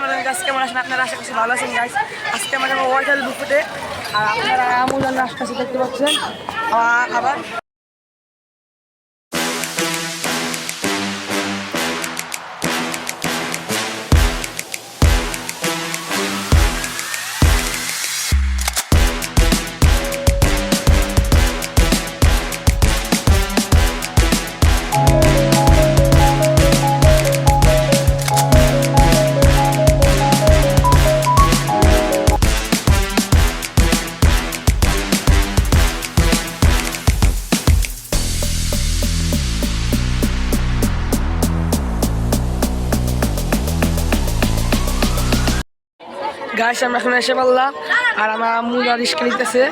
আসসালামু আলাইকুম গাইস, কেমন আছেন আপনারা? আশা করছি ভালো আছেন গাইস। আজকে আমরা যাবো হোটেল বুফেতে, আর আপনারা আমুল আসতেছে দেখতে পাচ্ছেন। আবার গাইস আমরা এখন এসে বললাম, আর আমার আম্মু রিস্কা নিতেছে।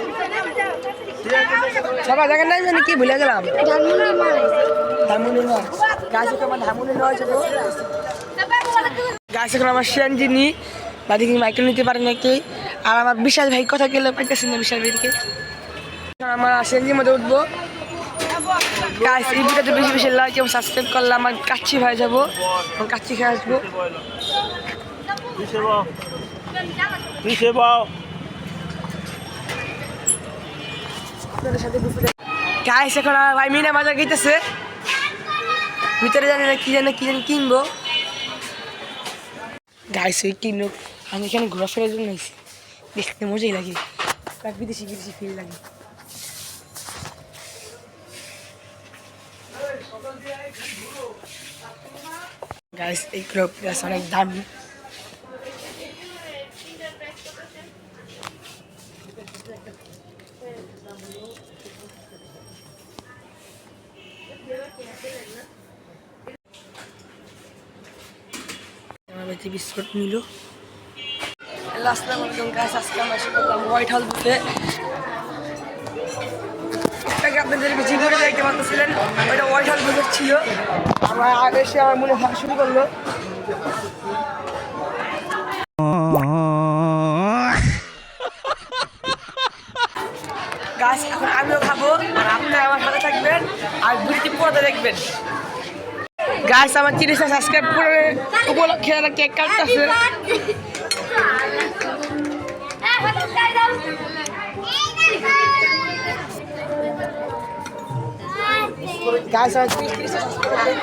সবাই জায়গার নাই জানি কি ভুলে গেলাম, ধানমন্ডি নয় গাছ, আমার ধানমন্ডি নয় ছিল গাছ। এখন আমার সিএনজি নি বা দেখি মাইকেল নিতে পারে নাকি। আর আমার বিশাল ভাই কথা গেলে পাইতেছি না বিশাল ভাইকে। আমার সিএনজির মধ্যে উঠবো গাইস। এই ভিডিওতে বেশি বেশি লাইক এবং সাবস্ক্রাইব করলে আমার কাচ্চি ভাই যাবো, কাচ্চি খেয়ে আসবো। আপনাদের সাথে গাইস এখন ভাই মিনা বাজার গেতেছে, ভিতরে জানি না কি জানি কিনবো গাইস। ওই কিনবো আমি এখানে ঘোরাফেরার জন্য আইছি, দেখতে মজাই লাগে, বিদেশি বিদেশি ফিল লাগে। গাইস এই ক্রপ অনেক দামি। বিস্কুট নিল। আসসালামু আলাইকুম গাইস, আজকে আমরা এসে করলাম হোয়াইট হাউস বুফে। আপনাদেরকে যে করে দেখতে পাচ্ছিলেন ওইটা হোয়াইট হাউস বুফে ছিল। আমার আগে এসে আমার মনে হয় শুরু করলো। গাছ এখন আমিও খাবো, আর আপনারা আমার সাথে থাকবেন আর ভিডিওটি পুরোটা দেখবেন। গাছ আমার 30টা সাবস্ক্রাইব করে উপলক্ষে কেক কাটতেছে। গাছ আমার 30টা সাবস্ক্রাইব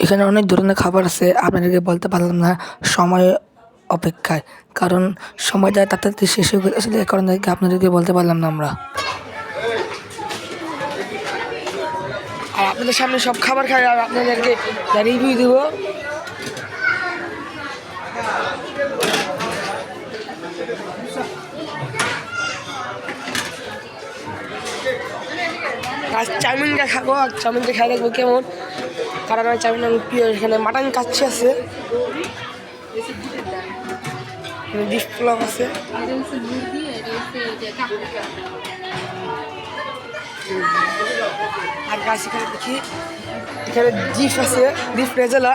এখানে অনেক ধরনের খাবার আছে, আপনাদেরকে বলতে পারলাম না সময় অপেক্ষায়, কারণ সময়টা তাড়াতাড়ি শেষ হয়ে গেছে, এই কারণে আপনাদেরকে বলতে পারলাম না আমরা। আর আপনাদের সামনে সব খাবার খাই আর আপনাদেরকে রিভিউ দেব। আজ চাউমিনটা খাবো, আর চাউমিনটা খাই দেখবো কেমন, কারণ আমি চাউমিন আমি প্রিয়। এখানে মাটন কাচ্চি আছে, বিফ পোলাও আছে, আর গাছ এখানে দেখি এখানে জিফ আছে, জিফ রেজালা,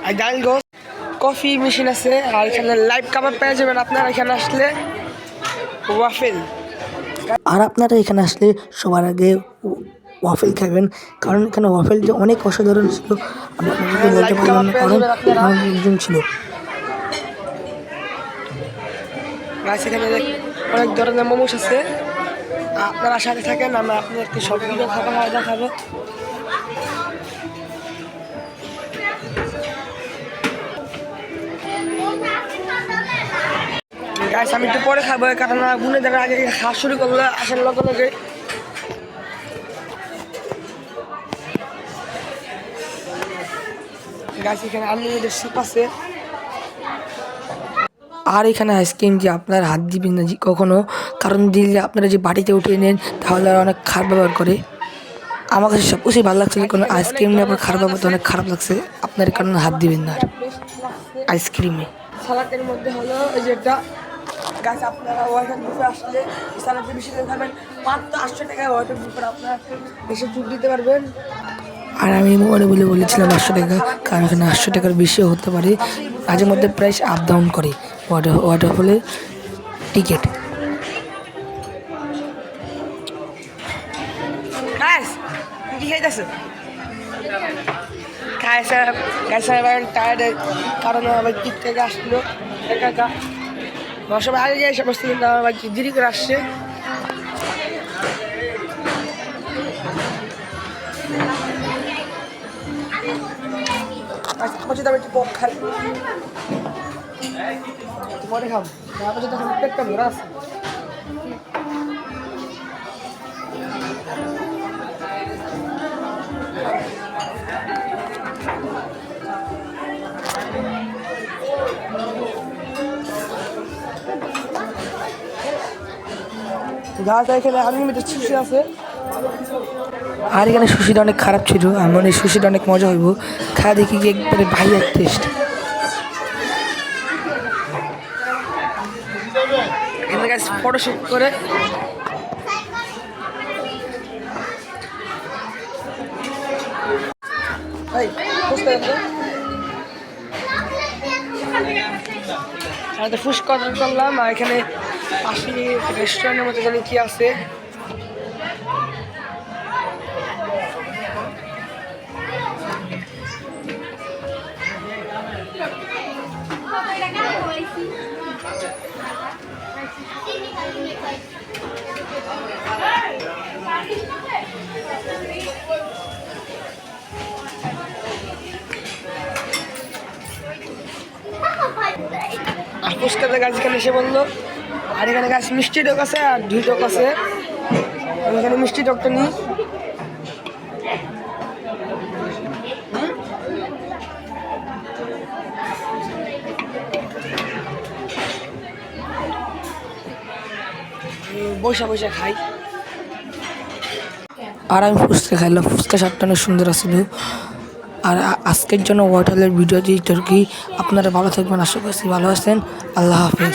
আর ডাল গোস, কফি মেশিন আছে, আর এখানে লাইভ কাবাব পেয়ে যাবেন আপনারা এখানে আসলে। ওয়াফেল, আর আপনারা এখানে আসলে সবার আগে ওয়াফেল খাবেন, কারণ এখানে ওয়াফেল যে অনেক অসাধারণ ছিল, আমি আপনাদেরকে বলতে পারলাম না, কারণ অনেকজন ছিল। গাছ এখানে অনেক ধরনের মোমোস আছে, আপনারা সাথে থাকেন, আমরা আপনাদেরকে সবগুলো খাবার দেখাবো। গাছ আমি একটু পরে খাবো, কারণ গুনে দেওয়ার আগে খাওয়া শুরু করলে আসার লগে লগে। গাছ এখানে আনলিমিটেড স্যুপ আছে, আর এখানে আইসক্রিম যে আপনার হাত দিবেন না কখনো, কারণ দিলে আপনারা যে বাড়িতে উঠিয়ে নেন তাহলে আর অনেক খারাপ ব্যবহার করে। আমার কাছে সব কিছুই ভালো লাগছে, কোনো আইসক্রিম নিয়ে আপনার খারাপ ব্যবহার অনেক খারাপ লাগছে, আপনার কারণে হাত দিবেন না। আইসক্রিমে সালাদের মধ্যে হলো এই যেটা গাছ, আপনারা ওয়াটার বুফে আসলে সালাদের বেশি খাবেন, মাত্র 800 টাকায় ওয়াটার বুফে আপনারা এসে যোগ দিতে পারবেন। আর আমি মোবাইলে বলেছিলাম 800 টাকা, কারণ এখানে 800 টাকার বেশিও হতে পারে, মাঝে মধ্যে প্রাইস আপ ডাউন করে ওয়াটারফলের টিকিট। কি খাইতেছে? খাইছে এবার টায়ার্ডের কারণে আবার দিক থেকে আসলো একা একা। আমার সবাই আগে গিয়ে এসে বসতে, কিন্তু আমার বাকি দেরি করে আসছে। আচ্ছা আমি একটু পক খাই, পরে খাবো। তারপর যখন পেটটা ভরা আছে। গাছ এখানে আনলিমিটেড সুশি আছে, আর এখানে সুশিটা অনেক খারাপ ছিল। আমি মনে হয় সুশিটা অনেক মজা হইব। খাওয়া দেখি কি একবারে ভাইয়ের টেস্ট। এখানে গাছ ফটোশুট করে ফুচকা অর্ডার করলাম। আর এখানে পাশে রেস্টুরেন্টের মধ্যে জানি কি আছে। ফুচকাতে গাছ এখানে এসে বললো। আর এখানে গাছ মিষ্টি টক আছে আর 2 টক আছে। আমি এখানে মিষ্টি টকটা নিই। বসে বসে খাই। আর আমি ফুচকা খাইলাম। ফুচকা স্বাদটা অনেক সুন্দর আছিল। আর আজকের জন্য হোটেলের ভিডিও দিয়ে কি আপনারা ভালো থাকবেন, আশা করছি ভালো আছেন। আল্লাহ হাফেজ।